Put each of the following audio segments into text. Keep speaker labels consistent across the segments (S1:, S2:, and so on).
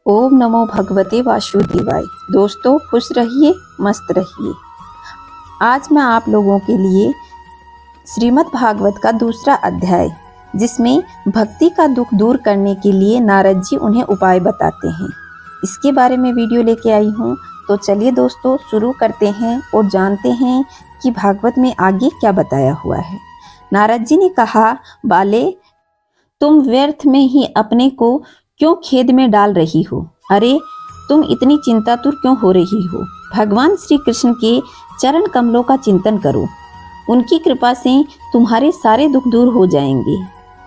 S1: ओम नमो भगवते वासुदेवाय। दोस्तों खुश रहिए, मस्त रहिए। आज मैं आप लोगों के लिए श्रीमद् भागवत का दूसरा अध्याय, जिसमें भक्ति का दुख दूर करने के लिए नारद जी उन्हें उपाय बताते हैं, इसके बारे में वीडियो लेके आई हूँ। तो चलिए दोस्तों शुरू करते हैं और जानते हैं कि भागवत में आगे क्या बताया हुआ है। नारद जी ने कहा, बाले तुम व्यर्थ में ही अपने को क्यों खेद में डाल रही हो? अरे तुम इतनी चिंतातुर क्यों हो रही हो? भगवान श्री कृष्ण के चरण कमलों का चिंतन करो। उनकी कृपा से तुम्हारे सारे दुख दूर हो जाएंगे।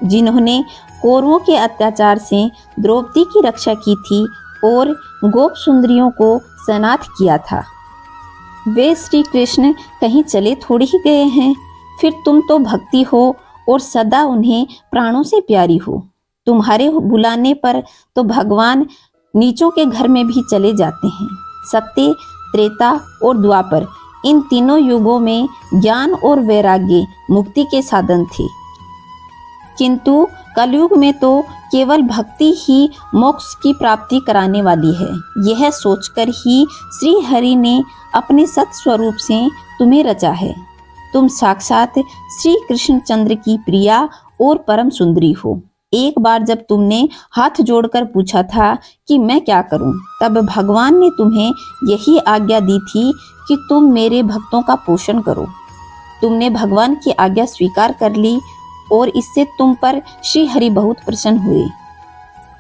S1: जिन्होंने कौरवों के अत्याचार से द्रौपदी की रक्षा की थी और गोप सुंदरियों को सनाथ किया था, वे श्री कृष्ण कहीं चले थोड़ी ही गए हैं। फिर तुम तो भक्ति हो और सदा उन्हें प्राणों से प्यारी हो। तुम्हारे बुलाने पर तो भगवान नीचों के घर में भी चले जाते हैं। सत्य, त्रेता और द्वापर, इन तीनों युगों में ज्ञान और वैराग्य मुक्ति के साधन थे, किंतु कलयुग में तो केवल भक्ति ही मोक्ष की प्राप्ति कराने वाली है। यह सोचकर ही श्री हरि ने अपने सत स्वरूप से तुम्हें रचा है। तुम साक्षात श्री कृष्णचंद्र की प्रिया और परम सुंदरी हो। एक बार जब तुमने हाथ जोड़कर पूछा था कि मैं क्या करूं, तब भगवान ने तुम्हें यही आज्ञा दी थी कि तुम मेरे भक्तों का पोषण करो। तुमने भगवान की आज्ञा स्वीकार कर ली और इससे तुम पर श्री हरि बहुत प्रसन्न हुए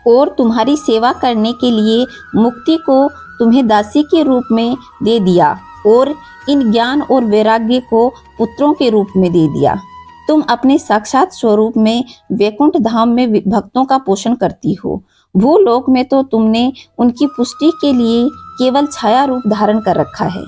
S1: और तुम्हारी सेवा करने के लिए मुक्ति को तुम्हें दासी के रूप में दे दिया और इन ज्ञान और वैराग्य को पुत्रों के रूप में दे दिया। तुम अपने साक्षात स्वरूप में वैकुंठ धाम में भक्तों का पोषण करती हो। भूलोक में तो तुमने उनकी पुष्टि के लिए केवल छाया रूप धारण कर रखा है।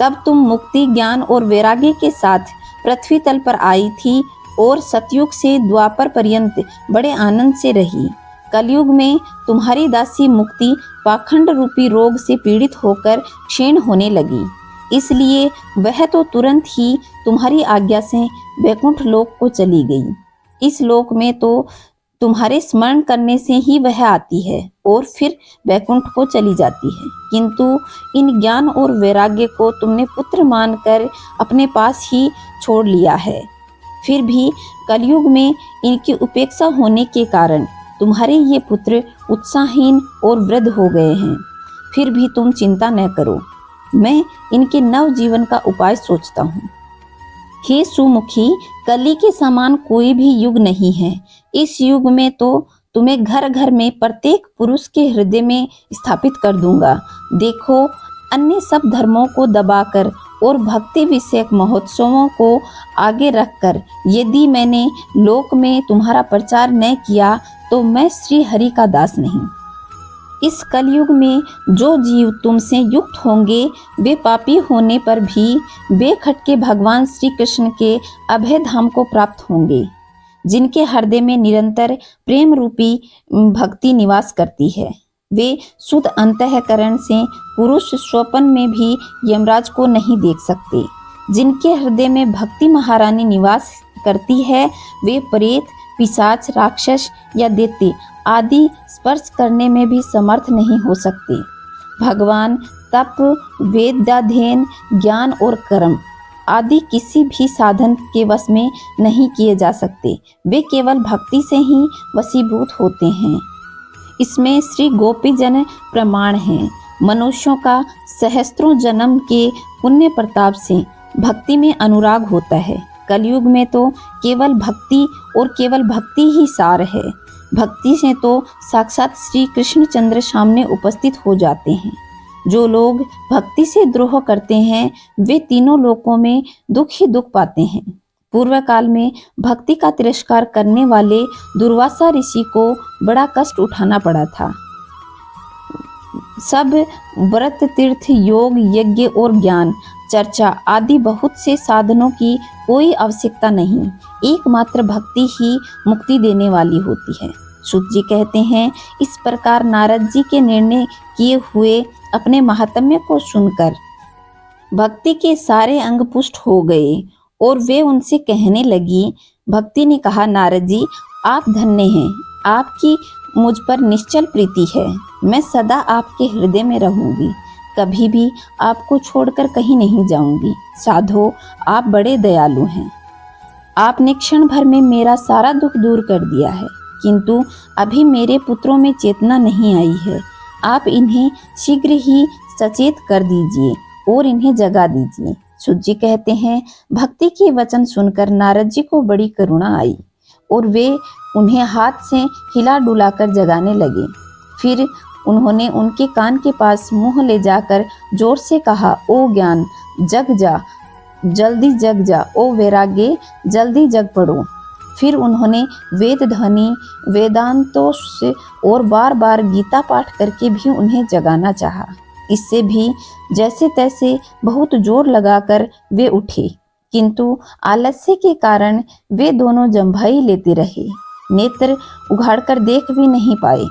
S1: तब तुम मुक्ति, ज्ञान और वैराग्य के साथ पृथ्वी तल पर आई थी और सतयुग से द्वापर पर्यंत बड़े आनंद से रही। कलयुग में तुम्हारी दासी मुक्ति पाखंड रूपी रोग से पीड़ित होकर क्षीण होने लगी, इसलिए वह तो तुरंत ही तुम्हारी आज्ञा से वैकुंठ लोक को चली गई। इस लोक में तो तुम्हारे स्मरण करने से ही वह आती है और फिर वैकुंठ को चली जाती है, किंतु इन ज्ञान और वैराग्य को तुमने पुत्र मानकर अपने पास ही छोड़ लिया है। फिर भी कलयुग में इनकी उपेक्षा होने के कारण तुम्हारे ये पुत्र उत्साहहीन और वृद्ध हो गए हैं। फिर भी तुम चिंता न करो, मैं इनके नव जीवन का उपाय सोचता हूँ। हे सुमुखी, कली के समान कोई भी युग नहीं है। इस युग में तो तुम्हें घर घर में प्रत्येक पुरुष के हृदय में स्थापित कर दूंगा। देखो, अन्य सब धर्मों को दबाकर और भक्ति विषयक महोत्सवों को आगे रखकर यदि मैंने लोक में तुम्हारा प्रचार न किया तो मैं श्री हरि का दास नहीं। इस कलयुग में जो जीव तुमसे युक्त होंगे वे पापी होने पर भी बेखटके भगवान श्री कृष्ण के अभय धाम को प्राप्त होंगे, जिनके हृदय में निरंतर प्रेम रूपी भक्ति निवास करती है। वे शुद्ध अंतःकरण से पुरुष स्वप्न में भी यमराज को नहीं देख सकते। जिनके हृदय में भक्ति महारानी निवास करती है, वे प्रेत, पिशाच, राक्षस या दैत्य आदि स्पर्श करने में भी समर्थ नहीं हो सकते। भगवान तप, वेदाध्ययन, ज्ञान और कर्म आदि किसी भी साधन के वश में नहीं किए जा सकते। वे केवल भक्ति से ही वशीभूत होते हैं। इसमें श्री गोपी जन प्रमाण हैं। मनुष्यों का सहस्त्रों जन्म के पुण्य प्रताप से भक्ति में अनुराग होता है। कलयुग में तो केवल भक्ति और केवल भक्ति ही सार है। भक्ति से तो साक्षात श्री कृष्णचंद्र सामने उपस्थित हो जाते हैं। जो लोग भक्ति से द्रोह करते हैं वे तीनों लोकों में दुख ही दुख पाते हैं। पूर्व काल में भक्ति का तिरस्कार करने वाले दुर्वासा ऋषि को बड़ा कष्ट उठाना पड़ा था। सब व्रत, तीर्थ, योग, यज्ञ और ज्ञान चर्चा आदि बहुत से साधनों की कोई आवश्यकता नहीं, एकमात्र भक्ति ही मुक्ति देने वाली होती है। सूत जी कहते हैं, इस प्रकार नारद जी के निर्णय किए हुए अपने महात्म्य को सुनकर भक्ति के सारे अंग पुष्ट हो गए और वे उनसे कहने लगी। भक्ति ने कहा, नारद जी आप धन्य हैं, आपकी मुझ पर निश्चल प्रीति है। मैं सदा आपके हृदय में रहूंगी, कभी भी आपको छोड़कर कहीं नहीं जाऊंगी। साधो, आप बड़े दयालु हैं। आपने क्षण भर में मेरा सारा दुख दूर कर दिया है, किंतु अभी मेरे पुत्रों में चेतना नहीं आई है। आप इन्हें शीघ्र ही सचेत कर दीजिए और इन्हें जगा दीजिए। सूत जी कहते हैं, भक्ति के वचन सुनकर नारद जी को बड़ी करुणा आई और वे उन्हें हाथ से हिला डुलाकर जगाने लगे। फिर उन्होंने उनके कान के पास मुंह ले जाकर जोर से कहा, ओ ज्ञान, जग जा, जल्दी जग जा। ओ वैराग्य, जल्दी जग पड़ो। फिर उन्होंने वेद ध्वनि, वेदांतों से और बार बार गीता पाठ करके भी उन्हें जगाना चाहा। इससे भी जैसे तैसे बहुत जोर लगाकर वे उठे, किंतु आलस्य के कारण वे दोनों जम्भाई लेते रहे। नेत्र उघाड़कर देख भी नहीं पाए।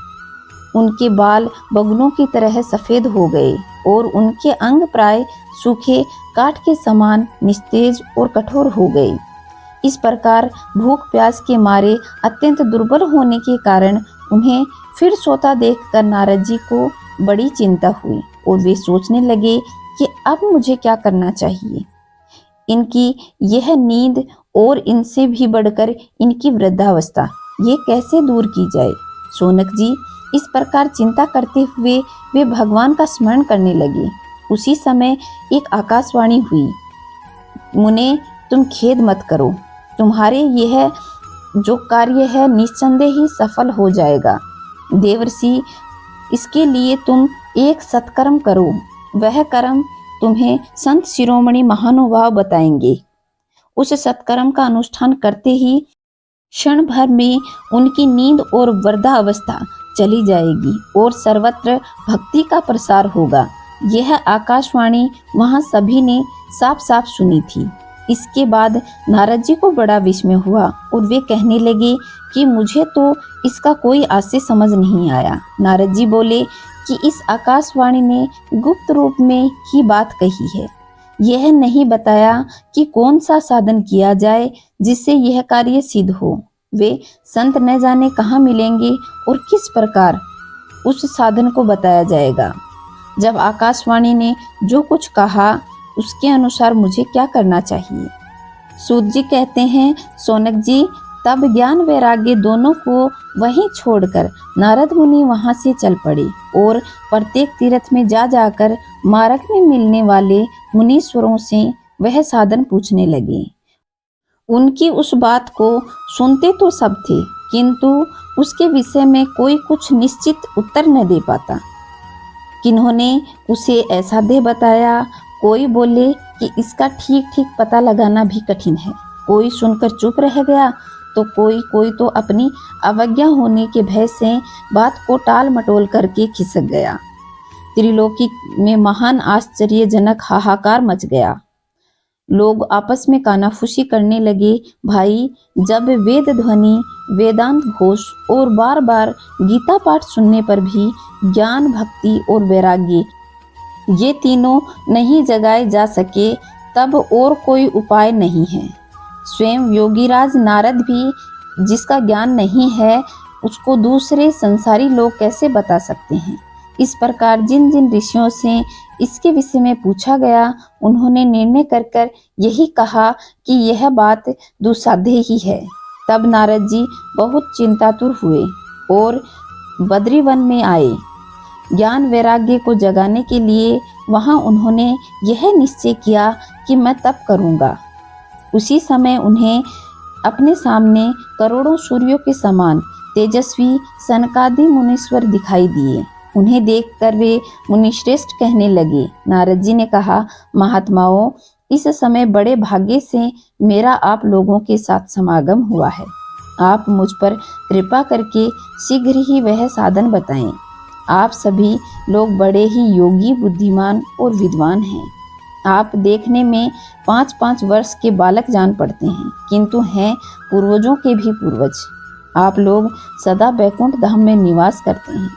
S1: उनके बाल बगुलों की तरह सफेद हो गए और उनके अंग प्राय सूखे काठ के समान निस्तेज और कठोर हो गए। इस प्रकार भूख प्यास के मारे अत्यंत दुर्बल होने के कारण उन्हें फिर सोता देखकर नारद जी को बड़ी चिंता हुई और वे सोचने लगे कि अब मुझे क्या करना चाहिए। इनकी यह नींद और इनसे भी बढ़कर इनकी वृद्धावस्था, ये कैसे दूर की जाए। शौनक जी इस प्रकार चिंता करते हुए वे भगवान का स्मरण करने लगे। उसी समय एक आकाशवाणी हुई, मुने, तुम खेद मत करो, तुम्हारे यह जो कार्य है निस्संदेह ही सफल हो जाएगा। देवर्षि, इसके लिए तुम एक सत्कर्म करो, वह कर्म तुम्हें संत शिरोमणि महानुभाव बताएंगे। उस सत्कर्म का अनुष्ठान करते ही क्षण भर में उनकी नींद और वृद्धावस्था चली जाएगी और सर्वत्र भक्ति का प्रसार होगा। यह आकाशवाणी वहां सभी ने साफ साफ सुनी थी। इसके बाद नारद जी को बड़ा विस्मय हुआ और वे कहने लगे कि मुझे तो इसका कोई आशय समझ नहीं आया। नारद जी बोले कि इस आकाशवाणी ने गुप्त रूप में ही बात कही है। यह नहीं बताया कि कौन सा साधन किया जाए जिससे यह कार्य सिद्ध हो। वे संत न जाने कहाँ मिलेंगे और किस प्रकार उस साधन को बताया जाएगा। जब आकाशवाणी ने जो कुछ कहा उसके अनुसार मुझे क्या करना चाहिए। सूत जी कहते हैं, शौनक जी, तब ज्ञान वैराग्य दोनों को वहीं छोड़कर नारद मुनि वहां से चल पड़े और प्रत्येक तीर्थ में जा जाकर मार्ग में मिलने वाले मुनीश्वरों से वह साधन पूछने लगे। उनकी उस बात को सुनते तो सब थे, किंतु उसके विषय में कोई कुछ निश्चित उत्तर न दे पाता। किन्होंने उसे ऐसा दे बताया, कोई बोले कि इसका ठीक ठीक पता लगाना भी कठिन है। कोई सुनकर चुप रह गया तो कोई तो अपनी अवज्ञा होने के भय से बात को टाल मटोल करके खिसक गया। त्रिलोकी में महान आश्चर्यजनक हाहाकार मच गया। लोग आपस में कानाफूसी करने लगे। भाई, जब वेद ध्वनि, वेदांत घोष और बार बार गीता पाठ सुनने पर भी ज्ञान, भक्ति और वैराग्य ये तीनों नहीं जगाए जा सके, तब और कोई उपाय नहीं है। स्वयं योगीराज नारद भी जिसका ज्ञान नहीं है उसको दूसरे संसारी लोग कैसे बता सकते हैं। इस प्रकार जिन जिन ऋषियों से इसके विषय में पूछा गया, उन्होंने निर्णय कर यही कहा कि यह बात दुस्साध्य ही है। तब नारद जी बहुत चिंतातुर हुए और बद्रीवन में आए। ज्ञान वैराग्य को जगाने के लिए वहां उन्होंने यह निश्चय किया कि मैं तप करूंगा। उसी समय उन्हें अपने सामने करोड़ों सूर्यों के समान तेजस्वी सनकादि मुनीश्वर दिखाई दिए। उन्हें देखकर वे मुनिश्रेष्ठ कहने लगे। नारद जी ने कहा, महात्माओं, इस समय बड़े भाग्य से मेरा आप लोगों के साथ समागम हुआ है। आप मुझ पर कृपा करके शीघ्र ही वह साधन बताएं। आप सभी लोग बड़े ही योगी, बुद्धिमान और विद्वान हैं। आप देखने में 5-5 वर्ष के बालक जान पड़ते हैं, किंतु हैं पूर्वजों के भी पूर्वज। आप लोग सदा बैकुंठ धाम में निवास करते हैं,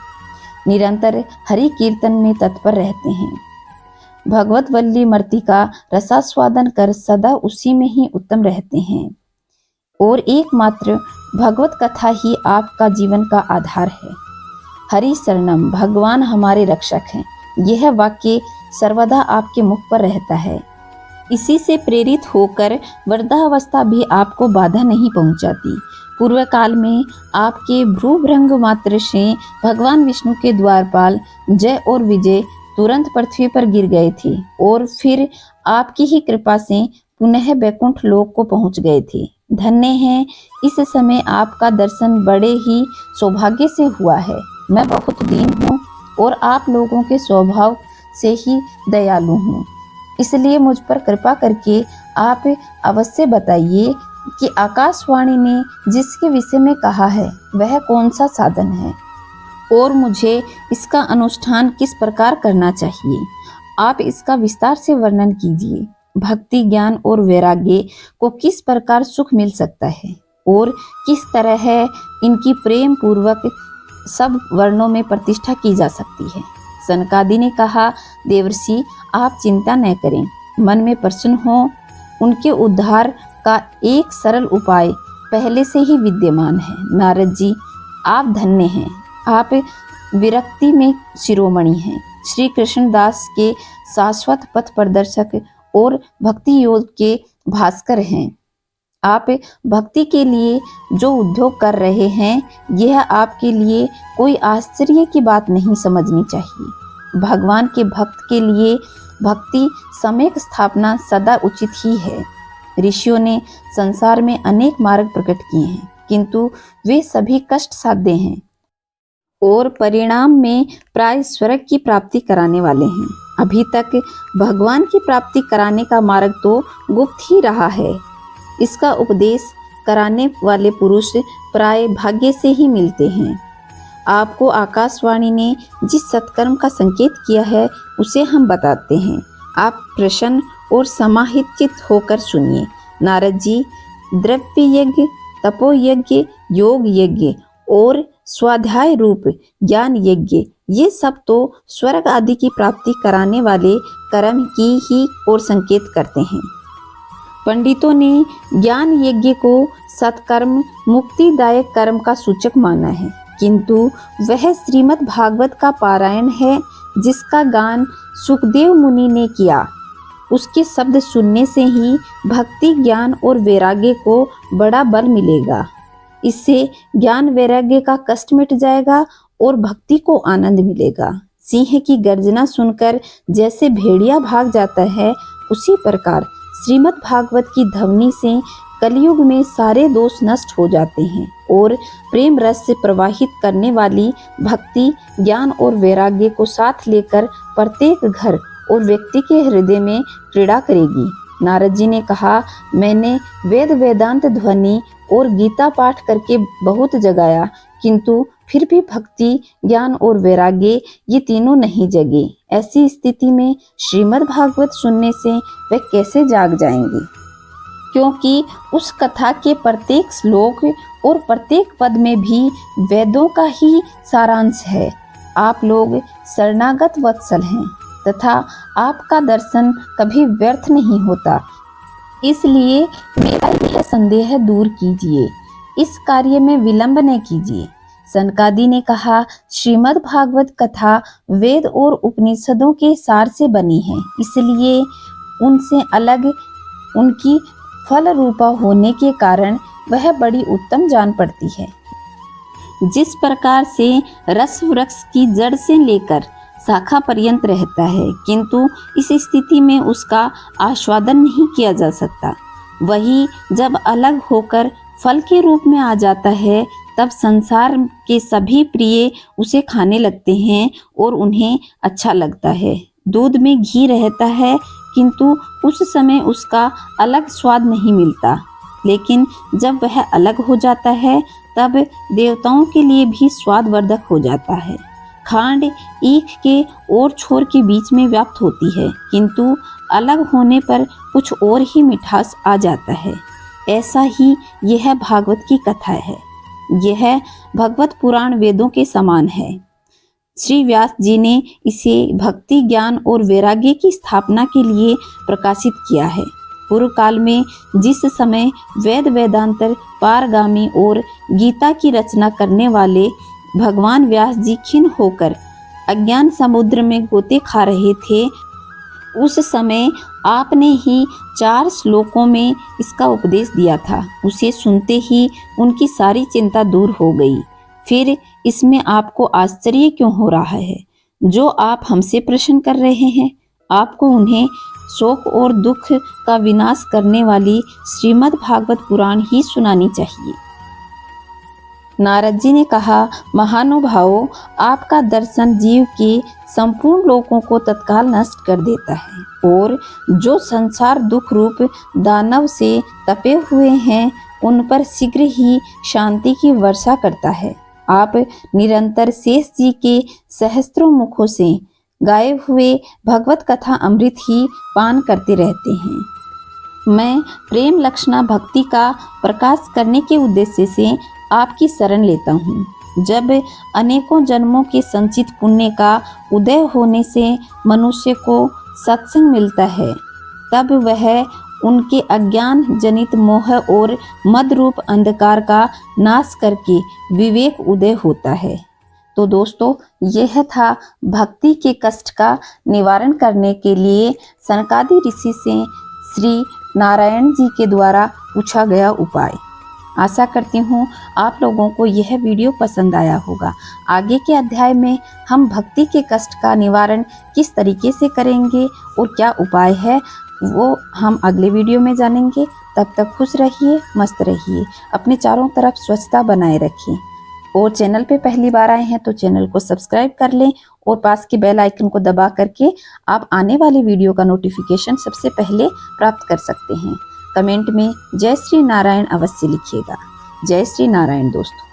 S1: निरंतर हरि कीर्तन में तत्पर रहते हैं, भगवत वल्ली मर्ति का रसास्वादन कर सदा उसी में ही उत्तम रहते हैं और एकमात्र भगवत कथा ही आपका जीवन का आधार है। हरि शरणम, भगवान हमारे रक्षक हैं, यह वाक्य सर्वदा आपके मुख पर रहता है। इसी से प्रेरित होकर वृद्धावस्था भी आपको बाधा नहीं पहुंचाती। पूर्व काल में आपके भ्रूभृंग मात्र से भगवान विष्णु के द्वारपाल जय और विजय तुरंत पृथ्वी पर गिर गए थे और फिर आपकी ही कृपा से पुनः बैकुंठ लोक को पहुंच गए थे। धन्य है, इस समय आपका दर्शन बड़े ही सौभाग्य से हुआ है। मैं बहुत दीन हूँ और आप लोगों के स्वभाव से ही दयालु हूँ, इसलिए मुझ पर कृपा करके आप अवश्य बताइए कि आकाशवाणी ने जिसके विषय में कहा है वह कौन सा साधन है और मुझे इसका अनुष्ठान किस प्रकार करना चाहिए। आप इसका विस्तार से वर्णन कीजिए। भक्ति, ज्ञान और वैराग्य को किस प्रकार सुख मिल सकता है और किस तरह इनकी प्रेम पूर्वक सब वर्णों में प्रतिष्ठा की जा सकती है। सनकादि ने कहा, देवर्षि आप चिंता न करें, मन में प्रसन्न हो। उनके उद्धार का एक सरल उपाय पहले से ही विद्यमान है। नारद जी, आप धन्य हैं, आप विरक्ति में शिरोमणि हैं, श्री कृष्णदास के शाश्वत पथ प्रदर्शक और भक्ति योग के भास्कर हैं। आप भक्ति के लिए जो उद्योग कर रहे हैं, यह आपके लिए कोई आश्चर्य की बात नहीं समझनी चाहिए। भगवान के भक्त के लिए भक्ति सम्यक स्थापना सदा उचित ही है। ऋषियों ने संसार में अनेक मार्ग प्रकट किए हैं, किंतु वे सभी कष्ट साध्य हैं और परिणाम में प्राय स्वर्ग की प्राप्ति कराने वाले हैं। अभी तक भगवान की प्राप्ति कराने का मार्ग तो गुप्त ही रहा है। इसका उपदेश कराने वाले पुरुष प्राय भाग्य से ही मिलते हैं। आपको आकाशवाणी ने जिस सत्कर्म का संकेत किया है उसे हम बताते हैं। आप प्रसन्न और समाहित होकर सुनिए। नारद जी, द्रव्य यज्ञ, तपो यज्ञ, योग यज्ञ और स्वाध्याय रूप ज्ञान यज्ञ, ये सब तो स्वर्ग आदि की प्राप्ति कराने वाले कर्म की ही ओर संकेत करते हैं। पंडितों ने ज्ञान यज्ञ को सत्कर्म, मुक्तिदायक कर्म का सूचक माना है, किंतु वह श्रीमद् भागवत का पारायण है जिसका गान सुखदेव मुनि ने किया। उसके शब्द सुनने से ही भक्ति, ज्ञान और वैराग्य को बड़ा बल मिलेगा। इससे ज्ञान वैराग्य का कष्ट मिट जाएगा और भक्ति को आनंद मिलेगा। सिंह की गर्जना सुनकर जैसे भेड़िया भाग जाता है, उसी प्रकार श्रीमद् भागवत की ध्वनि से कलयुग में सारे दोष नष्ट हो जाते हैं और प्रेम रस से प्रवाहित करने वाली भक्ति, ज्ञान और वैराग्य को साथ लेकर प्रत्येक घर और व्यक्ति के हृदय में क्रीड़ा करेगी। नारद जी ने कहा, मैंने वेद वेदांत ध्वनि और गीता पाठ करके बहुत जगाया, किंतु फिर भी भक्ति, ज्ञान और वैराग्य ये तीनों नहीं जगे। ऐसी स्थिति में श्रीमद् भागवत सुनने से वे कैसे जाग जाएंगे? क्योंकि उस कथा के प्रत्येक श्लोक और प्रत्येक पद में भी वेदों का ही सारांश है। आप लोग शरणागत वत्सल हैं तथा आपका दर्शन कभी व्यर्थ नहीं होता, इसलिए मेरा यह संदेह दूर कीजिए, इस कार्य में विलंब न कीजिए। सनकादि ने कहा, श्रीमद् भागवत कथा वेद और उपनिषदों के सार से बनी है, इसलिए उनसे अलग उनकी फल रूपा होने के कारण वह बड़ी उत्तम जान पड़ती है। जिस प्रकार से रस वृक्ष की जड़ से लेकर शाखा पर्यंत रहता है, किंतु इस स्थिति में उसका आस्वादन नहीं किया जा सकता, वही जब अलग होकर फल के रूप में आ जाता है, तब संसार के सभी प्रिय उसे खाने लगते हैं और उन्हें अच्छा लगता है। दूध में घी रहता है, किंतु उस समय उसका अलग स्वाद नहीं मिलता, लेकिन जब वह अलग हो जाता है तब देवताओं के लिए भी स्वादवर्धक हो जाता है। खांड ईख के और छोर के बीच में व्याप्त होती है, किंतु अलग होने पर कुछ और ही मिठास आ जाता है। ऐसा ही यह भागवत की कथा है। यह भगवत पुराण वेदों के समान है। श्री व्यास जी ने इसे भक्ति, ज्ञान और वैराग्य की स्थापना के लिए प्रकाशित किया है। पूर्व काल में जिस समय वेद वेदांतर पारगामी और गीता की रचना करने वाले भगवान व्यास जी खिन्न होकर अज्ञान समुद्र में गोते खा रहे थे, उस समय आपने ही 4 श्लोकों में इसका उपदेश दिया था। उसे सुनते ही उनकी सारी चिंता दूर हो गई। फिर इसमें आपको आश्चर्य क्यों हो रहा है? जो आप हमसे प्रश्न कर रहे हैं, आपको उन्हें शोक और दुख का विनाश करने वाली श्रीमद् भागवत पुराण ही सुनानी चाहिए। नारद जी ने कहा, महानुभावों, आपका दर्शन जीव के संपूर्ण लोगों को तत्काल नष्ट कर देता है और जो संसार दुख रूप दानव से तपे हुए हैं, उन पर शीघ्र ही शांति की वर्षा करता है। आप निरंतर शेष जी के सहस्त्रों मुखों से गाए हुए भगवत कथा अमृत ही पान करते रहते हैं। मैं प्रेम लक्षणा भक्ति का प्रकाश करने के उद्देश्य से आपकी शरण लेता हूँ। जब अनेकों जन्मों के संचित पुण्य का उदय होने से मनुष्य को सत्संग मिलता है, तब वह उनके अज्ञान जनित मोह और मद रूप अंधकार का नाश करके विवेक उदय होता है। तो दोस्तों, यह था भक्ति के कष्ट का निवारण करने के लिए सनकादि ऋषि से श्री नारायण जी के द्वारा पूछा गया उपाय। आशा करती हूँ आप लोगों को यह वीडियो पसंद आया होगा। आगे के अध्याय में हम भक्ति के कष्ट का निवारण किस तरीके से करेंगे और क्या उपाय है, वो हम अगले वीडियो में जानेंगे। तब तक खुश रहिए, मस्त रहिए, अपने चारों तरफ स्वच्छता बनाए रखिए और चैनल पे पहली बार आए हैं तो चैनल को सब्सक्राइब कर लें और पास के बेल आइकन को दबा करके आप आने वाले वीडियो का नोटिफिकेशन सबसे पहले प्राप्त कर सकते हैं। कमेंट में जय श्री नारायण अवश्य लिखिएगा। जय श्री नारायण दोस्तों।